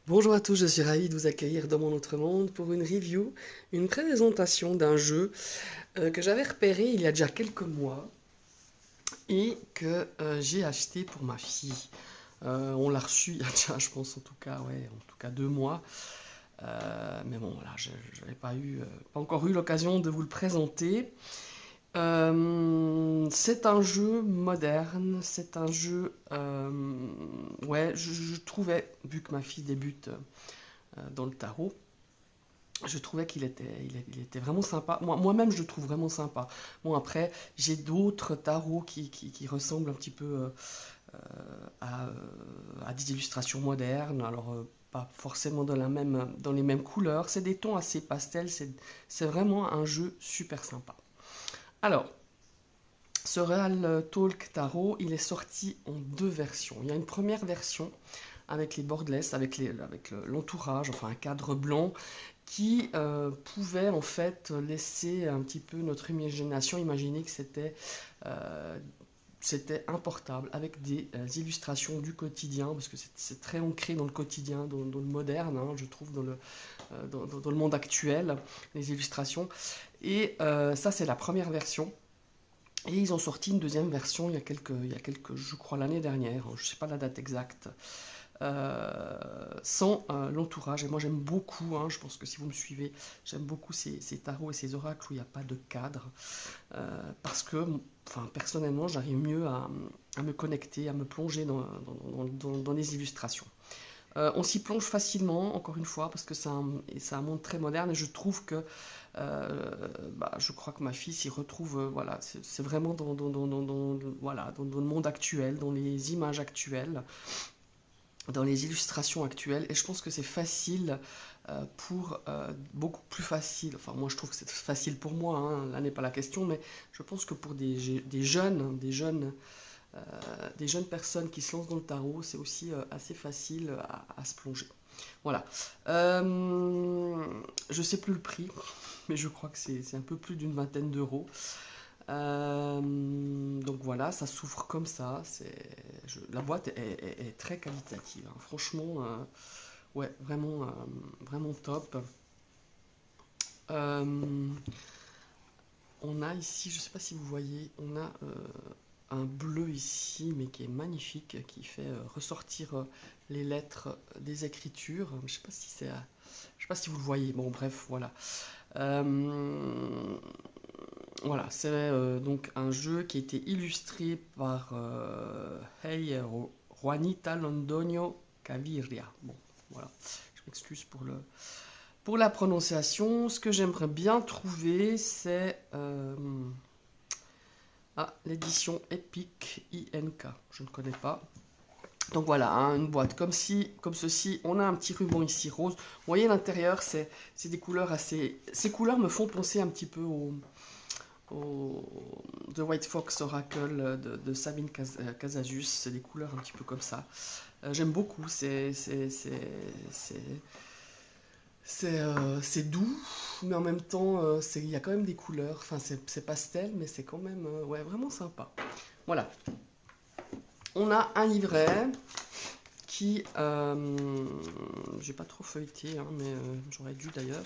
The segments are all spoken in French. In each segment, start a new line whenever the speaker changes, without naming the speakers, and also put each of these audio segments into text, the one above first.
Bonjour à tous, je suis ravi de vous accueillir dans mon autre monde pour une review, une présentation d'un jeu que j'avais repéré il y a déjà quelques mois et que j'ai acheté pour ma fille. On l'a reçu il y a déjà, je pense en tout cas, ouais, en tout cas 2 mois. Mais bon, voilà, je n'avais pas encore eu l'occasion de vous le présenter. C'est un jeu moderne, c'est un jeu, ouais, je trouvais, vu que ma fille débute dans le tarot, je trouvais il était vraiment sympa. Moi-même, je le trouve vraiment sympa. Bon, après, j'ai d'autres tarots qui ressemblent un petit peu à des illustrations modernes. Alors, pas forcément dans les mêmes couleurs. C'est des tons assez pastels. C'est vraiment un jeu super sympa. Alors, ce Real Talk Tarot, il est sorti en deux versions. Il y a une première version avec les borderless, avec l'entourage, enfin un cadre blanc, qui pouvait en fait laisser un petit peu notre imagination imaginer que euh, c'était importable avec des illustrations du quotidien, parce que c'est très ancré dans le quotidien, dans le moderne, hein, je trouve, dans le monde actuel, les illustrations. Et ça, c'est la première version. Et ils ont sorti une deuxième version il y a quelques je crois, l'année dernière, je ne sais pas la date exacte, sans l'entourage. Et moi j'aime beaucoup, hein, je pense que si vous me suivez, j'aime beaucoup ces tarots et ces oracles où il n'y a pas de cadre, parce que enfin, personnellement j'arrive mieux à me connecter, à me plonger dans les illustrations. On s'y plonge facilement, encore une fois, parce que c'est un monde très moderne et je trouve que je crois que ma fille s'y retrouve. Voilà, c'est vraiment voilà, dans le monde actuel, dans les images actuelles, dans les illustrations actuelles. Et je pense que c'est facile beaucoup plus facile. Enfin, moi je trouve que c'est facile pour moi, hein, là n'est pas la question, mais je pense que pour des jeunes personnes qui se lancent dans le tarot, c'est aussi assez facile à se plonger. Voilà. Je sais plus le prix, mais je crois que c'est un peu plus d'une vingtaine d'euros. Donc voilà, ça s'ouvre comme ça. La boîte est très qualitative, hein. Franchement, ouais, vraiment top. Euh, on a ici, je ne sais pas si vous voyez, on a un bleu ici, mais qui est magnifique, qui fait ressortir les lettres des écritures. Je sais pas si je sais pas si vous le voyez. Bon, bref, voilà. Euh, voilà, c'est donc un jeu qui a été illustré par Hey Juanita Londoño Caviria. Bon, voilà. Je m'excuse pour la prononciation. Ce que j'aimerais bien trouver, c'est l'édition Epic INK. Je ne connais pas. Donc voilà, hein, une boîte comme ceci. On a un petit ruban ici rose. Vous voyez l'intérieur, c'est des couleurs assez. Ces couleurs me font penser un petit peu au The White Fox Oracle de Sabine Casasus. C'est des couleurs un petit peu comme ça. J'aime beaucoup. C'est doux, mais en même temps, il y a quand même des couleurs. Enfin, c'est pastel, mais c'est quand même ouais, vraiment sympa. Voilà. On a un livret qui, j'ai pas trop feuilleté, hein, mais j'aurais dû d'ailleurs,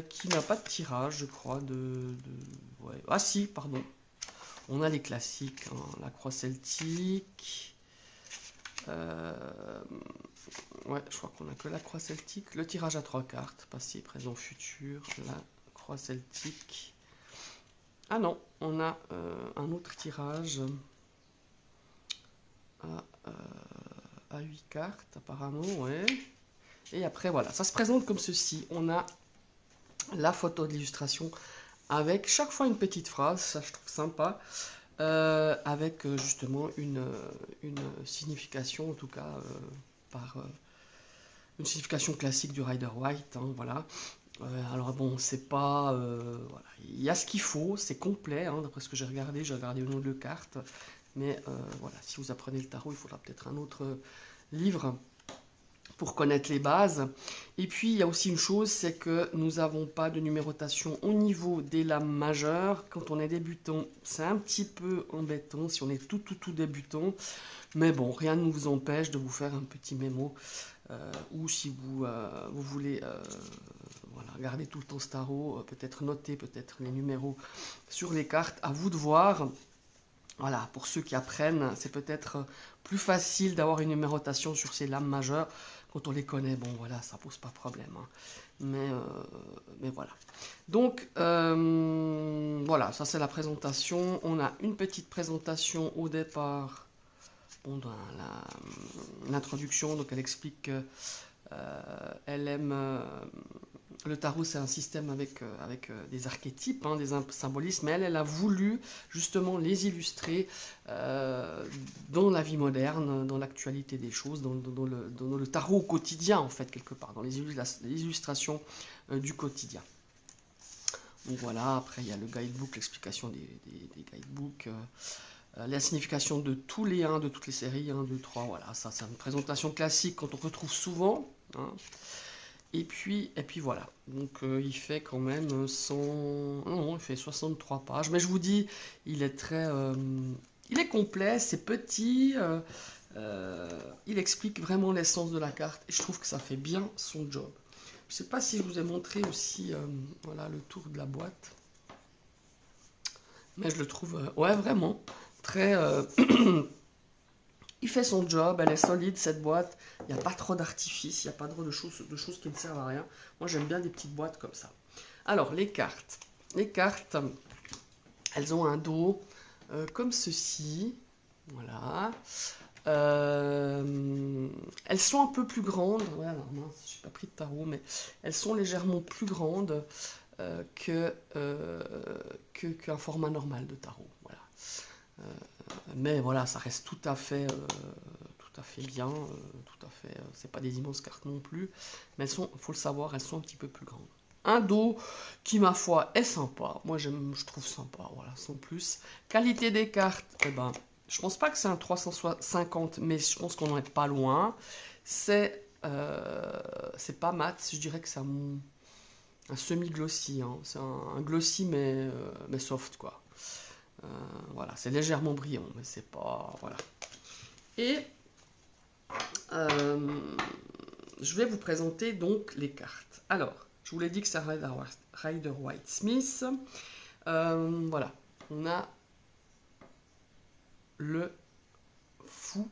qui n'a pas de tirage, je crois, ouais. Ah si, pardon. On a les classiques, hein, la croix celtique. euh, ouais, je crois qu'on a que la croix celtique. Le tirage à 3 cartes, passé, présent, futur. La croix celtique. Ah non, on a un autre tirage à, euh, à 8 cartes, apparemment, ouais. Et après, voilà, ça se présente comme ceci. On a la photo de l'illustration avec chaque fois une petite phrase, ça je trouve sympa, avec justement une signification, en tout cas, par une signification classique du Rider White, hein, voilà. Alors bon, c'est pas... voilà. Il y a ce qu'il faut, c'est complet, hein, d'après ce que j'ai regardé une ou deux cartes, mais voilà, si vous apprenez le tarot, il faudra peut-être un autre livre pour connaître les bases. Et puis, il y a aussi une chose, c'est que nous n'avons pas de numérotation au niveau des lames majeures. Quand on est débutant, c'est un petit peu embêtant si on est tout débutant. Mais bon, rien ne vous empêche de vous faire un petit mémo. Ou si vous voulez voilà, garder tout le temps ce tarot, peut-être noter peut-être les numéros sur les cartes. À vous de voir. Voilà, pour ceux qui apprennent, c'est peut-être plus facile d'avoir une numérotation sur ces lames majeures. Quand on les connaît, bon voilà, ça pose pas de problème. Hein. Mais voilà. Donc, voilà, ça c'est la présentation. On a une petite présentation au départ, bon, dans l'introduction. Donc elle explique qu'elle aime... le tarot, c'est un système avec des archétypes, hein, des symbolismes, mais elle a voulu justement les illustrer dans la vie moderne, dans l'actualité des choses, dans le tarot au quotidien, en fait, quelque part, dans les illustrations du quotidien. Donc voilà, après il y a le guidebook, l'explication des guidebooks, la signification de tous les 1, de toutes les séries, 1, 2, 3, voilà, ça c'est une présentation classique qu'on retrouve souvent, hein. Et puis voilà, donc il fait quand même 100... Non, il fait 63 pages, mais je vous dis, il est très... il est complet, c'est petit, il explique vraiment l'essence de la carte, et je trouve que ça fait bien son job. Je ne sais pas si je vous ai montré aussi voilà, le tour de la boîte, mais je le trouve, ouais, vraiment, très... Il fait son job, elle est solide cette boîte, il n'y a pas trop d'artifice, il n'y a pas trop de choses qui ne servent à rien. Moi j'aime bien des petites boîtes comme ça. Alors les cartes. Les cartes, elles ont un dos comme ceci. Voilà. Elles sont un peu plus grandes. Ouais, alors mince, je n'ai pas pris de tarot, mais elles sont légèrement plus grandes qu'un format normal de tarot. Voilà. Mais voilà, ça reste tout à fait bien, tout à fait. C'est pas des immenses cartes non plus, mais elles sont, faut le savoir, elles sont un petit peu plus grandes. Un dos qui, ma foi, est sympa. Moi, je trouve sympa. Voilà, sans plus. Qualité des cartes, eh ben, je pense pas que c'est un 350, mais je pense qu'on n'en est pas loin. C'est pas mat, je dirais que c'est un semi-glossy. Hein. C'est un glossy, mais soft, quoi. Voilà, c'est légèrement brillant, mais c'est pas... Voilà. Et je vais vous présenter donc les cartes. Alors, je vous l'ai dit que c'est Rider-Waite-Smith. Voilà, on a le fou. Vous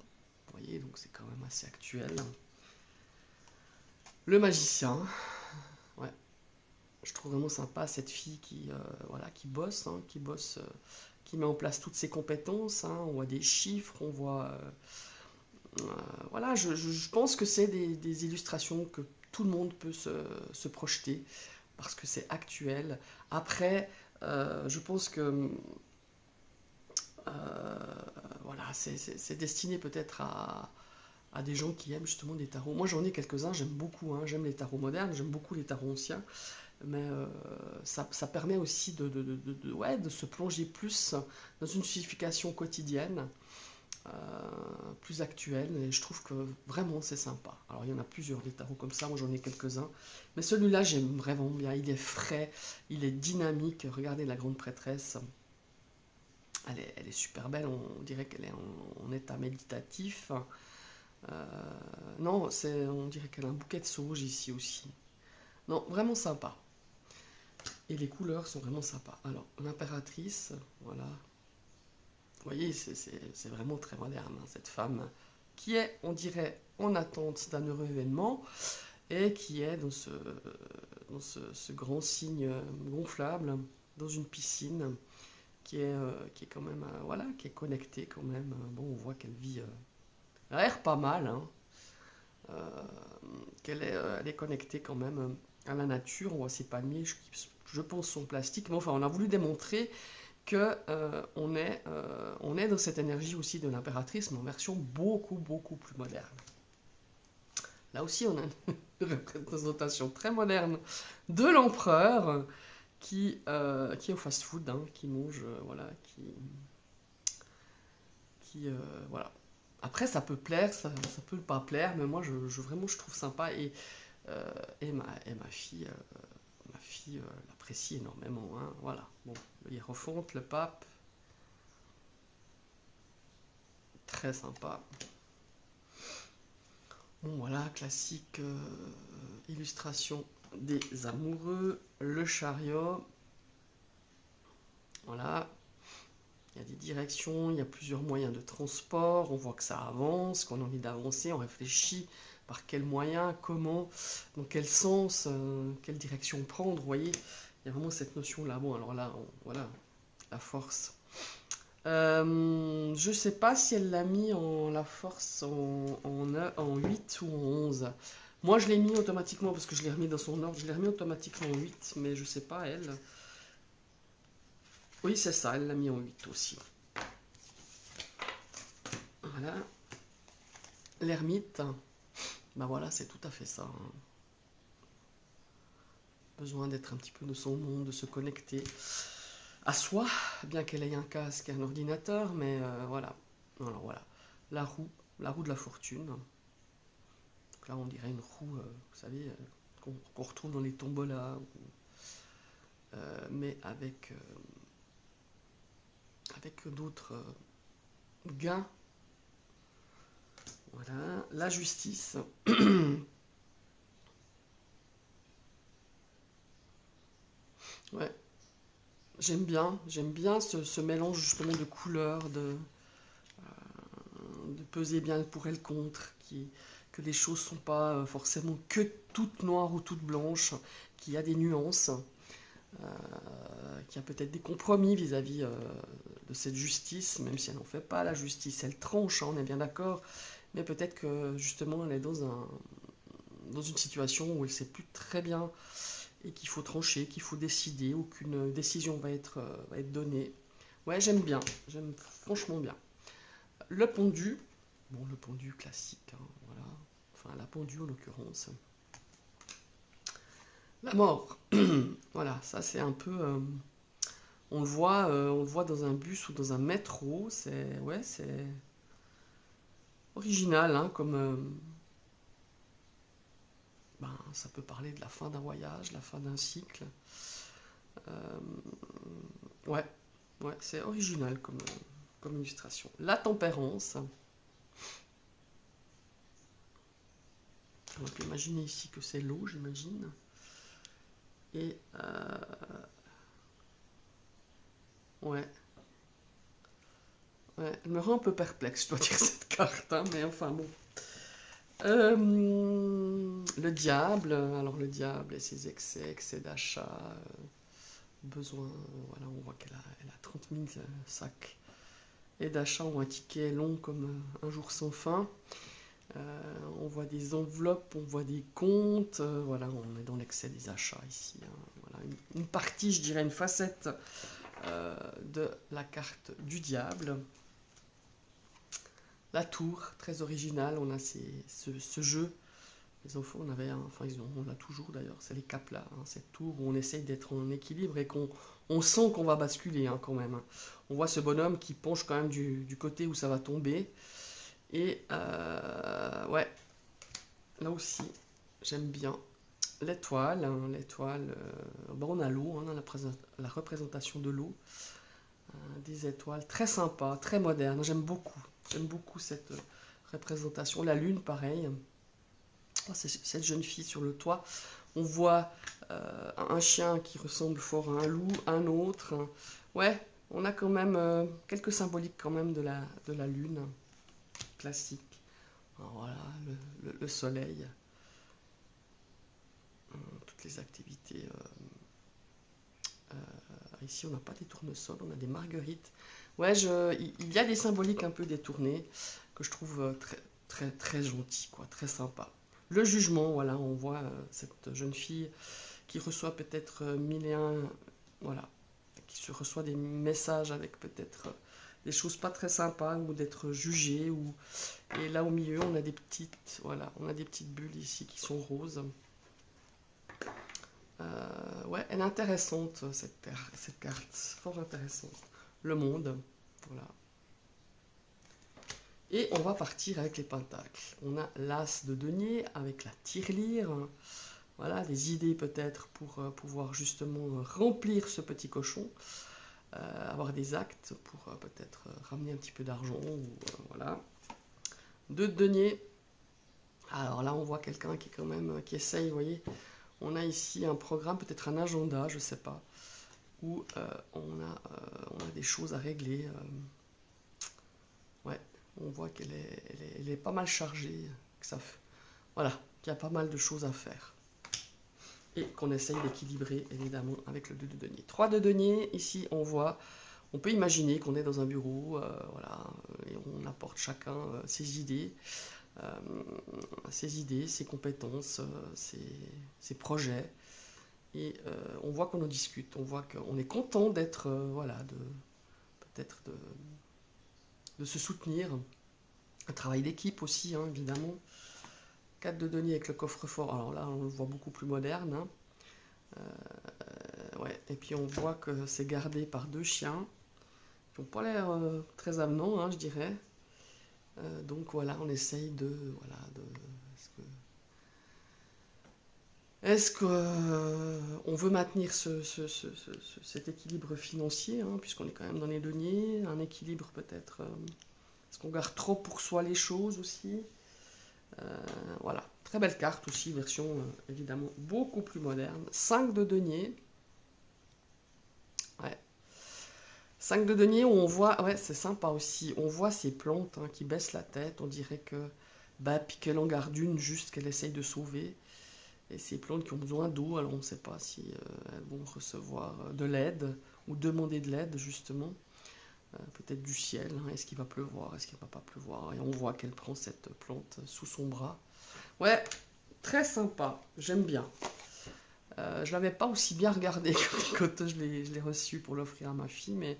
voyez, donc c'est quand même assez actuel. Le magicien. Ouais. Je trouve vraiment sympa cette fille qui, voilà, qui bosse, hein, qui met en place toutes ses compétences. Hein. On voit des chiffres, on voit... voilà, je pense que c'est des illustrations que tout le monde peut se projeter parce que c'est actuel. Après, je pense que voilà, c'est destiné peut-être à des gens qui aiment justement des tarots. Moi, j'en ai quelques-uns, j'aime beaucoup. Hein, j'aime les tarots modernes, j'aime beaucoup les tarots anciens. Mais ça permet aussi ouais, de se plonger plus dans une signification quotidienne. Plus actuelle, et je trouve que vraiment c'est sympa. Alors il y en a plusieurs des tarots comme ça, moi j'en ai quelques-uns, mais celui-là j'aime vraiment bien, il est frais, il est dynamique. Regardez la grande prêtresse, elle est super belle, on dirait qu'elle est en état méditatif. Non, on dirait qu'elle a un bouquet de sauge ici aussi. Non, vraiment sympa. Et les couleurs sont vraiment sympas. Alors, l'impératrice, voilà. Vous voyez, c'est vraiment très moderne, hein, cette femme qui est, on dirait, en attente d'un heureux événement et qui est dans ce grand signe gonflable, dans une piscine qui est quand même, voilà, qui est connectée quand même. Bon, on voit qu'elle vit, elle a l'air pas mal, hein, elle est connectée quand même à la nature. On voit ses palmiers, je pense, sont plastiques, mais enfin, on a voulu démontrer que on est dans cette énergie aussi de l'impératrice, mais en version beaucoup plus moderne. Là aussi, on a une représentation très moderne de l'empereur qui est au fast-food, hein, qui mange, voilà, voilà. Après, ça peut plaire, ça peut pas plaire, mais moi, vraiment, je trouve sympa. Et Et ma fille l'apprécie énormément, hein, voilà. Bon, le hiérophant, le pape, très sympa. Bon, voilà, classique illustration des amoureux, le chariot. Voilà, il y a des directions, il y a plusieurs moyens de transport, on voit que ça avance, qu'on a envie d'avancer, on réfléchit par quels moyens, comment, dans quel sens, quelle direction prendre, vous voyez, il y a vraiment cette notion-là. Bon, alors là, voilà, la force. Je sais pas si elle l'a mis en la force en 8 ou en 11. Moi, je l'ai mis automatiquement parce que je l'ai remis dans son ordre. Je l'ai remis automatiquement en 8, mais je sais pas elle. Oui, c'est ça, elle l'a mis en 8 aussi. Voilà. L'ermite, ben voilà, c'est tout à fait ça, hein. Besoin d'être un petit peu de son monde, de se connecter à soi, bien qu'elle ait un casque et un ordinateur, mais voilà. Alors voilà, la roue de la fortune. Donc là, on dirait une roue, vous savez, qu'on retrouve dans les tombolas, mais avec d'autres gains. Voilà, la justice. Ouais, j'aime bien ce mélange justement de couleurs, de peser bien le pour et le contre, que les choses sont pas forcément que toutes noires ou toutes blanches, qu'il y a des nuances, qu'il y a peut-être des compromis vis-à-vis de cette justice, même si elle n'en fait pas la justice, elle tranche, hein, on est bien d'accord, mais peut-être que justement elle est dans une situation où elle ne sait plus très bien et qu'il faut trancher, qu'il faut décider, ou qu'une décision va être donnée. Ouais, j'aime franchement bien. Le pendu, bon, le pendu classique, hein, voilà. Enfin, la pendue en l'occurrence. La mort, voilà, ça c'est un peu. On le voit dans un bus ou dans un métro. C'est original, hein, comme. Ben, ça peut parler de la fin d'un voyage, la fin d'un cycle. Euh, ouais, ouais, c'est original comme illustration. La tempérance. On peut imaginer ici que c'est l'eau, j'imagine. Et ouais, ouais, elle me rend un peu perplexe, je dois dire, cette carte, hein, mais enfin bon. Le diable, alors le diable et ses excès d'achat, besoin, voilà, on voit elle a 30 000 sacs et d'achats ou un ticket long comme un jour sans fin. On voit des enveloppes, on voit des comptes, voilà, on est dans l'excès des achats ici, hein. Voilà, une partie, je dirais, une facette de la carte du diable. La tour, très originale, on a ce jeu. Les enfants, on avait, enfin on l'a toujours d'ailleurs, c'est les capes là, hein, cette tour où on essaye d'être en équilibre et on sent qu'on va basculer, hein, quand même, hein. On voit ce bonhomme qui penche quand même du côté où ça va tomber. Et ouais, là aussi, j'aime bien l'étoile, hein, l'étoile, bon, on a l'eau, hein, la représentation de l'eau, des étoiles, très sympa, très moderne, j'aime beaucoup cette représentation. La lune, pareil. Oh, c'est cette jeune fille sur le toit. On voit un chien qui ressemble fort à un loup, un autre. Ouais, on a quand même quelques symboliques quand même de la lune, classique. Alors voilà, le soleil, toutes les activités. Ici, on n'a pas des tournesols, on a des marguerites. Ouais, il y a des symboliques un peu détournées que je trouve très, très, très gentil, quoi, très sympa. Le jugement, voilà, on voit cette jeune fille qui reçoit peut-être mille et un, voilà, qui se reçoit des messages avec peut-être des choses pas très sympas ou d'être jugée. Et là au milieu, on a des petites, voilà, on a des petites bulles ici qui sont roses. Ouais, elle est intéressante cette carte, fort intéressante. Le monde, voilà. Et on va partir avec les pentacles. On a l'as de denier avec la tirelire. Voilà, des idées peut-être pour pouvoir justement remplir ce petit cochon. Avoir des actes pour peut-être ramener un petit peu d'argent. Voilà. 2 de denier. Alors là, on voit quelqu'un qui est quand même qui essaye, vous voyez. On a ici un programme, peut-être un agenda, je ne sais pas, où on a des choses à régler. Ouais, on voit qu'elle est pas mal chargée, voilà, qu'il y a pas mal de choses à faire. Et qu'on essaye d'équilibrer évidemment avec le 2 de denier. 3 de denier, ici on peut imaginer qu'on est dans un bureau, voilà, et on apporte chacun ses idées, ses compétences, ses projets. Et on voit qu'on en discute, on voit qu'on est content d'être, voilà, peut-être de se soutenir. Un travail d'équipe aussi, hein, évidemment. 4 de denier avec le coffre-fort, alors là on le voit beaucoup plus moderne. Hein. Ouais. Et puis on voit que c'est gardé par 2 chiens qui n'ont pas l'air très avenants, hein, je dirais. Donc voilà, on essaye voilà, est-ce qu'on veut maintenir cet équilibre financier, hein, puisqu'on est quand même dans les deniers, un équilibre peut-être. Est-ce qu'on garde trop pour soi les choses aussi? Voilà, très belle carte aussi, version évidemment beaucoup plus moderne. 5 de denier. Ouais. 5 de denier où on voit, ouais, c'est sympa aussi, on voit ces plantes hein, qui baissent la tête, on dirait que, bah, puis qu'elle en garde une juste qu'elle essaye de sauver. Et ces plantes qui ont besoin d'eau, alors on ne sait pas si elles vont recevoir de l'aide ou demander de l'aide justement. Peut-être du ciel, hein, est-ce qu'il va pleuvoir, est-ce qu'il ne va pas pleuvoir. Et on voit qu'elle prend cette plante sous son bras. Ouais, très sympa, j'aime bien. Je ne l'avais pas aussi bien regardé quand je l'ai reçu pour l'offrir à ma fille, mais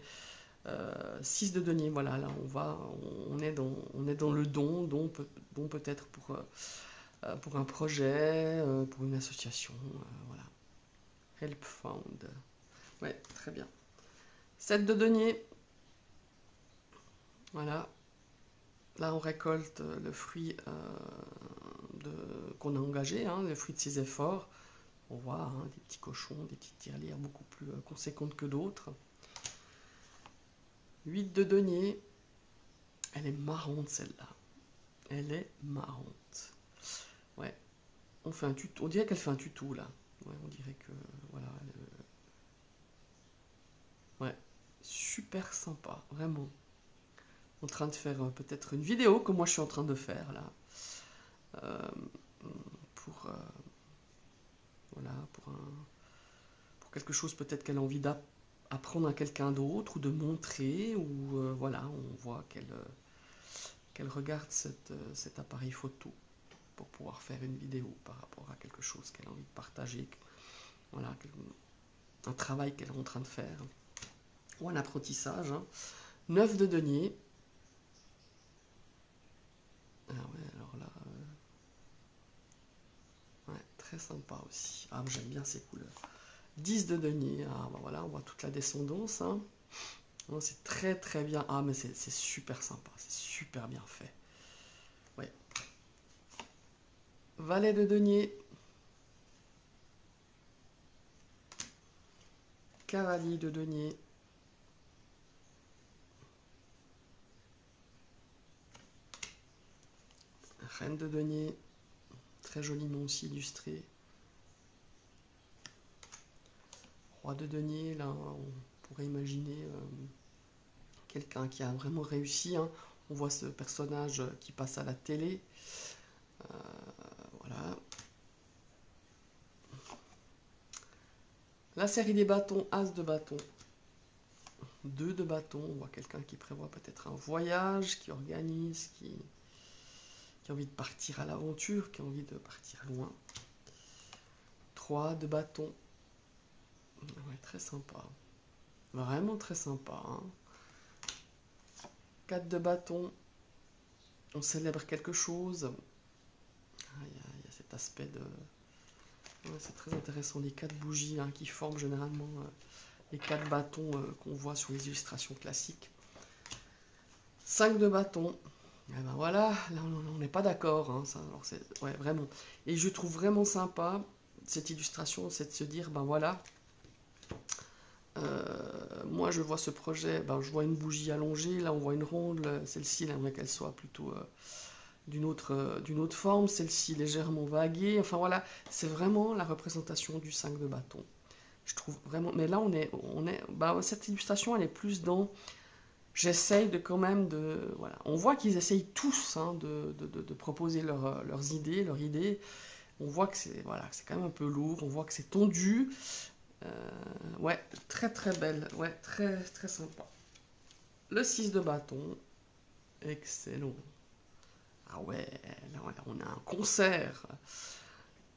6 de denier, voilà, là on est dans le don peut-être pour un projet, pour une association, voilà. Help found. Ouais, très bien. 7 de denier. Voilà. Là, on récolte le fruit qu'on a engagé, hein, le fruit de ses efforts. On voit hein, des petits cochons, des petites tirelires beaucoup plus conséquentes que d'autres. 8 de denier. Elle est marrante celle-là. Elle est marrante. Ouais. On fait un tuto. On dirait qu'elle fait un tuto là. Ouais, on dirait que voilà. Ouais. Super sympa, vraiment. En train de faire peut-être une vidéo que moi je suis en train de faire là. Pour voilà, pour quelque chose peut-être qu'elle a envie d'apprendre à quelqu'un d'autre ou de montrer ou voilà, on voit qu'elle regarde cet appareil photo pour pouvoir faire une vidéo par rapport à quelque chose qu'elle a envie de partager, voilà, un travail qu'elle est en train de faire ou un apprentissage. Hein. 9 de denier. Ah ouais, alors là, ouais, très sympa aussi. Ah, j'aime bien ces couleurs. 10 de denier. Ah, bah voilà, on voit toute la descendance. Hein. C'est très très bien. Ah, mais c'est super sympa. C'est super bien fait. Ouais. Valet de denier. Cavalier de denier. Reine de denier. Très joliment aussi illustré. Roi de denier. Là, on pourrait imaginer quelqu'un qui a vraiment réussi. Hein. On voit ce personnage qui passe à la télé. Voilà. La série des bâtons, as de bâtons. 2 de bâtons, on voit quelqu'un qui prévoit peut-être un voyage, qui organise, qui a envie de partir à l'aventure, qui a envie de partir loin. 3 de bâtons. Ouais, très sympa. Vraiment très sympa. Hein. 4 de bâtons. On célèbre quelque chose. Il y a cet aspect de... Ouais, c'est très intéressant, les 4 bougies hein, qui forment généralement les 4 bâtons qu'on voit sur les illustrations classiques. 5 de bâtons. Et ben voilà, là on n'est pas d'accord, hein, ça, alors ouais, vraiment. Et je trouve vraiment sympa cette illustration, c'est de se dire, ben voilà, moi je vois ce projet, ben, je vois une bougie allongée, là on voit une ronde, celle-ci, j'aimerais qu'elle soit plutôt d'une autre forme, celle-ci légèrement vaguée, enfin voilà, c'est vraiment la représentation du 5 de bâton. Je trouve vraiment, mais là bah, cette illustration elle est plus dans, j'essaye de quand même de, voilà, on voit qu'ils essayent tous hein, de proposer leurs idées, on voit que c'est voilà, c'est quand même un peu lourd, on voit que c'est tendu, ouais, très très belle, ouais, très très sympa. Le 6 de bâton, excellent. Ah ouais, là on a un concert.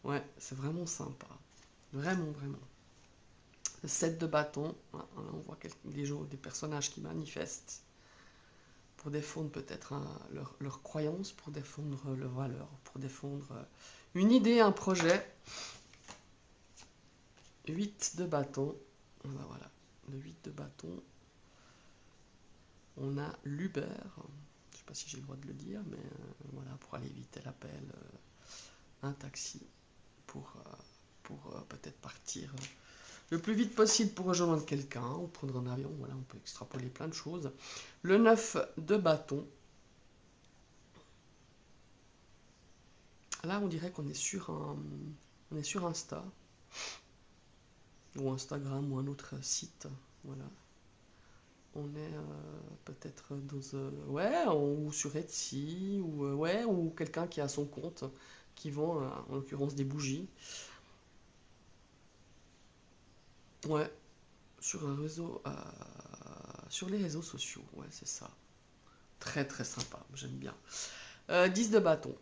Ouais, c'est vraiment sympa. Vraiment, vraiment. Le 7 de bâton, on voit des personnages qui manifestent pour défendre peut-être leur croyance, pour défendre leurs valeurs, pour défendre une idée, un projet. 8 de bâton. Ben voilà, le 8 de bâton. On a l'Uber. Je ne sais pas si j'ai le droit de le dire, mais voilà, pour aller vite, elle appelle un taxi pour peut-être partir le plus vite possible pour rejoindre quelqu'un ou prendre un avion. Voilà, on peut extrapoler plein de choses. Le 9 de bâton. Là, on dirait qu'on est on est sur Insta ou Instagram ou un autre site. Voilà. On est peut-être dans ouais, ou sur Etsy ou ouais, ou quelqu'un qui a son compte qui vend en l'occurrence des bougies. Ouais, sur un réseau, sur les réseaux sociaux, ouais, c'est ça. Très très sympa, j'aime bien. 10 de bâton.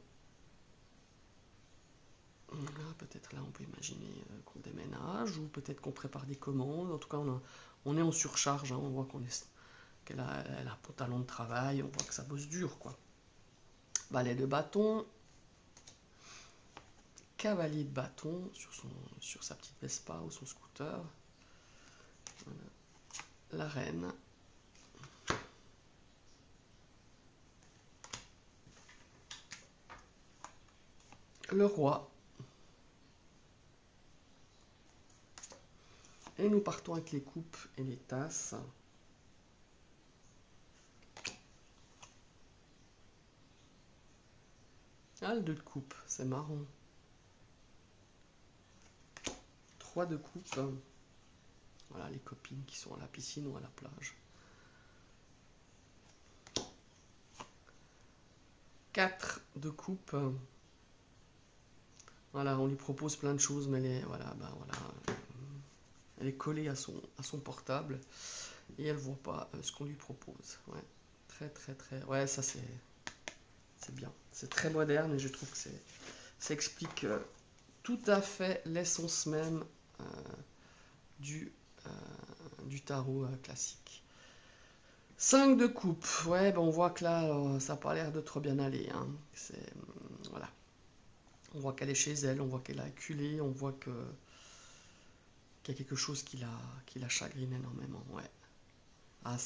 Peut-être là on peut imaginer qu'on déménage ou peut-être qu'on prépare des commandes. En tout cas, on est en surcharge, hein, on voit qu'elle a un pantalon de travail, on voit que ça bosse dur, quoi. Valet de bâton. Cavalier de bâton sur sa petite Vespa ou son scooter. Voilà. La reine. Le roi. Et nous partons avec les coupes et les tasses. Ah, le 2 de coupe, c'est marrant. 3 de coupe. Voilà, les copines qui sont à la piscine ou à la plage. 4 de coupe. Voilà, on lui propose plein de choses, mais elle est collée à son portable et elle voit pas ce qu'on lui propose. Ouais, très très très. Ouais, ça c'est bien. C'est très moderne et je trouve que ça explique tout à fait l'essence même euh, du, euh, du tarot classique. 5 de coupe. Ouais, ben on voit que là, ça n'a pas l'air de trop bien aller. Hein. Voilà. On voit qu'elle est chez elle, on voit qu'elle a acculé, on voit qu'il y a quelque chose qui la chagrine énormément. Ouais. Ah,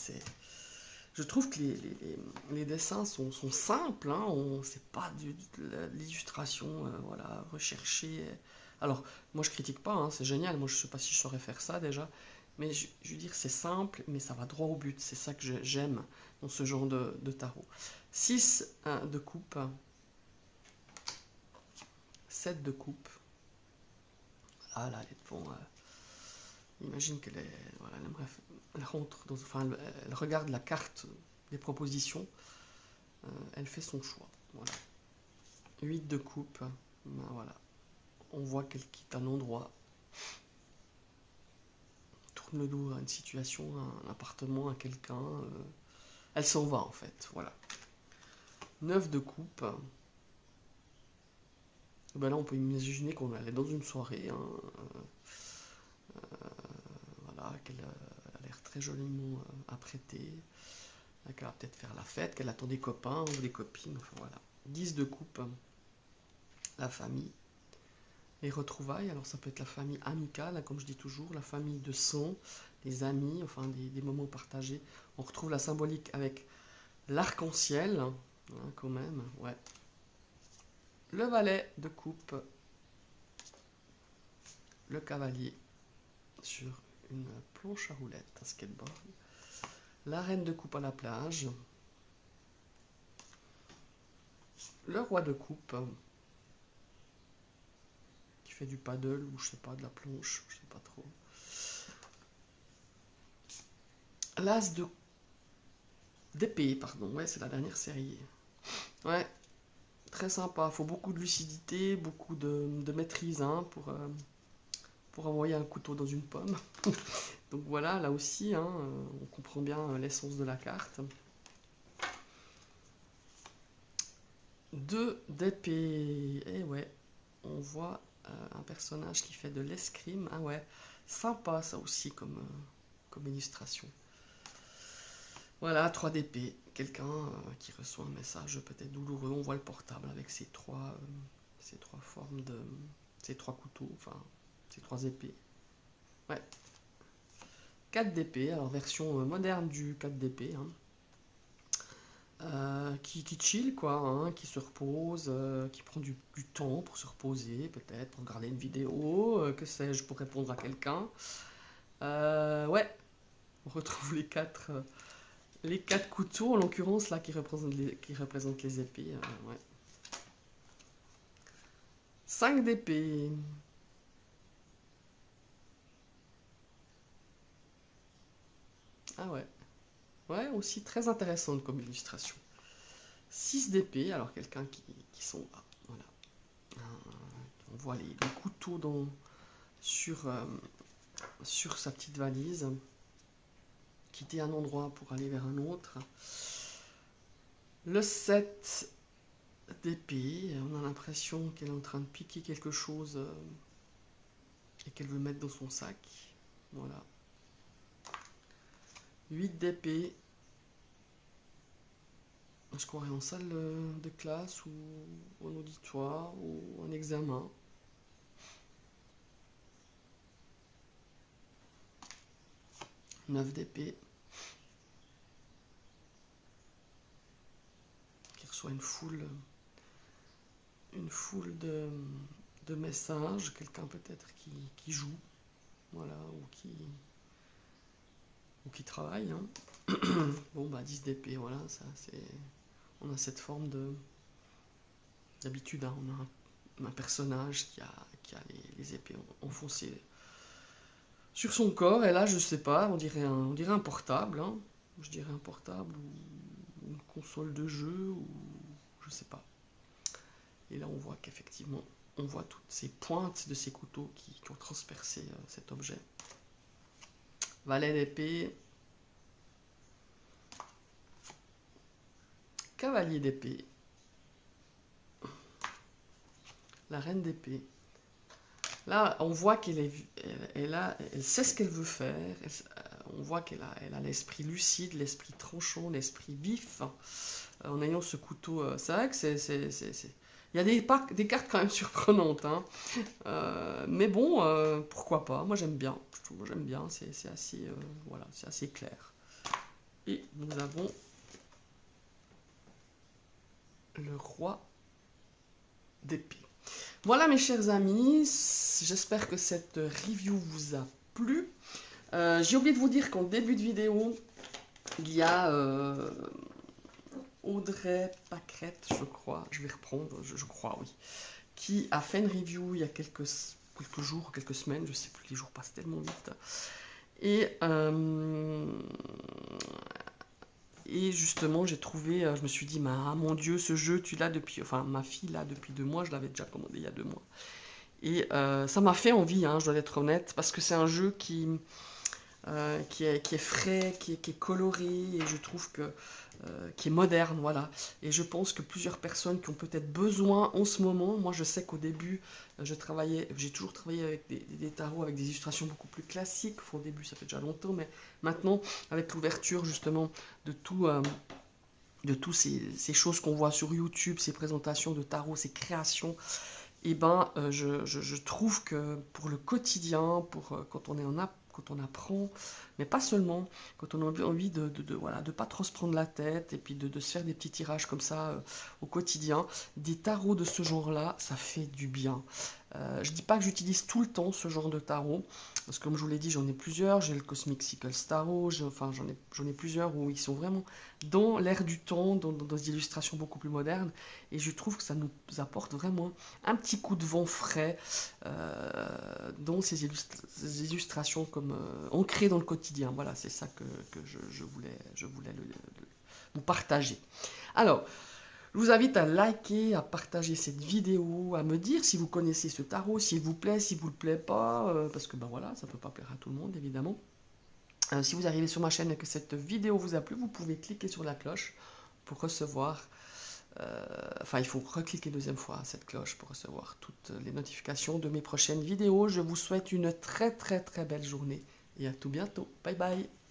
je trouve que les dessins sont simples, hein, c'est pas de l'illustration voilà, recherchée. Alors, moi je critique pas, hein, c'est génial, moi je sais pas si je saurais faire ça déjà, mais je veux dire c'est simple, mais ça va droit au but, c'est ça que j'aime dans ce genre de tarot. 6 de coupe, 7 de coupe, ah là elle est devant, imagine voilà, elle rentre enfin elle regarde la carte des propositions, elle fait son choix. Voilà. 8 de coupe, ben voilà. On voit qu'elle quitte un endroit, tourne le dos à une situation, à un appartement, à quelqu'un. Elle s'en va en fait, voilà. 9 de coupe. Ben là, on peut imaginer qu'on est dans une soirée, hein, voilà, qu'elle a l'air très joliment apprêtée, qu'elle va peut-être faire la fête, qu'elle attend des copains ou des copines, enfin voilà. 10 de coupe, la famille. Les retrouvailles, alors ça peut être la famille amicale, comme je dis toujours, la famille de sang, les amis, enfin des moments partagés. On retrouve la symbolique avec l'arc-en-ciel, Hein, quand même, ouais. Le valet de coupe, le cavalier sur une planche à roulettes, un skateboard, la reine de coupe à la plage, le roi de coupe qui fait du paddle ou je sais pas, de la planche, je sais pas trop. L'as d'épée, pardon, ouais, c'est la dernière série. Ouais, très sympa, faut beaucoup de lucidité, beaucoup de maîtrise hein, pour envoyer un couteau dans une pomme. Donc voilà, là aussi, hein, on comprend bien l'essence de la carte. 2 d'épée, et ouais, on voit un personnage qui fait de l'escrime, ah ouais, sympa ça aussi comme illustration. Voilà, 3 d'épée, quelqu'un qui reçoit un message peut-être douloureux, on voit le portable avec ces trois formes de... ces 3 couteaux, enfin, ces 3 épées. Ouais. 4 d'épée, alors version moderne du 4 d'épée, hein. Qui chill quoi, hein, qui se repose, qui prend du temps pour se reposer, peut-être pour regarder une vidéo, que sais-je, pour répondre à quelqu'un. Ouais, on retrouve les quatre couteaux, en l'occurrence là, qui représentent les épées. Ouais. 5 d'épée. Ah ouais. Ouais, aussi très intéressante comme illustration. 6 d'épée, alors quelqu'un qui sont là. Voilà. On voit les couteaux sur sa petite valise. Quitter un endroit pour aller vers un autre. Le 7 d'épée, on a l'impression qu'elle est en train de piquer quelque chose et qu'elle veut mettre dans son sac. Voilà. 8 d'épée. Je croirais en salle de classe ou en auditoire ou en examen. 9 d'épée. Qui reçoit une foule de messages. Quelqu'un peut-être qui joue. Voilà, ou qui travaille. Hein. Bon, bah 10 d'épée, voilà, ça c'est... On a cette forme d'habitude, hein, on a un personnage qui a les épées enfoncées sur son corps, et là je sais pas, on dirait un portable, hein. Je dirais un portable ou une console de jeu, ou je sais pas. Et là on voit qu'effectivement, on voit toutes ces pointes de ces couteaux qui ont transpercé cet objet. Valet d'épée, cavalier d'épée, la reine d'épée. Là, on voit qu'elle sait ce qu'elle veut faire. On voit qu'elle a l'esprit lucide, l'esprit tranchant, l'esprit vif. En ayant ce couteau, c'est vrai que il y a des cartes quand même surprenantes. Hein. Mais bon, pourquoi pas. Moi j'aime bien. Moi j'aime bien. C'est assez, voilà, c'est assez clair. Et nous avons le roi d'épée. Voilà mes chers amis, j'espère que cette review vous a plu. J'ai oublié de vous dire qu'en début de vidéo, il y a Audrey Pâquerette, je crois, je vais reprendre, je crois, oui, qui a fait une review il y a quelques jours, quelques semaines, je sais plus, les jours passent tellement vite. Et justement, j'ai trouvé, je me suis dit, mon Dieu, ce jeu, tu l'as depuis, enfin, ma fille l'a depuis 2 mois, je l'avais déjà commandé il y a 2 mois. Et ça m'a fait envie, hein, je dois être honnête, parce que c'est un jeu qui est frais, qui est coloré, et je trouve qui est moderne, voilà. Et je pense que plusieurs personnes qui ont peut-être besoin en ce moment, moi je sais qu'au début, j'ai toujours travaillé avec des tarots, avec des illustrations beaucoup plus classiques. Enfin, au début, ça fait déjà longtemps, mais maintenant, avec l'ouverture justement de toutes ces choses qu'on voit sur YouTube, ces présentations de tarot, ces créations, et je trouve que pour le quotidien, quand on est quand on apprend, mais pas seulement, quand on a envie voilà, de pas trop se prendre la tête et puis de se faire des petits tirages comme ça au quotidien. Des tarots de ce genre-là, ça fait du bien. Je dis pas que j'utilise tout le temps ce genre de tarot, parce que comme je vous l'ai dit, j'en ai plusieurs. J'ai le Cosmic Cycles Tarot, enfin j'en ai plusieurs où ils sont vraiment dans l'air du temps, dans des illustrations beaucoup plus modernes, et je trouve que ça nous apporte vraiment un petit coup de vent frais dans ces illustrations comme ancrées dans le quotidien. Voilà, c'est ça que je voulais vous partager. Alors, je vous invite à liker, à partager cette vidéo, à me dire si vous connaissez ce tarot, s'il vous plaît, s'il vous plaît pas, parce que ben voilà, ça peut pas plaire à tout le monde évidemment. Si vous arrivez sur ma chaîne et que cette vidéo vous a plu, vous pouvez cliquer sur la cloche pour recevoir, enfin il faut recliquer une deuxième fois cette cloche pour recevoir toutes les notifications de mes prochaines vidéos. Je vous souhaite une très très très belle journée et à tout bientôt. Bye bye.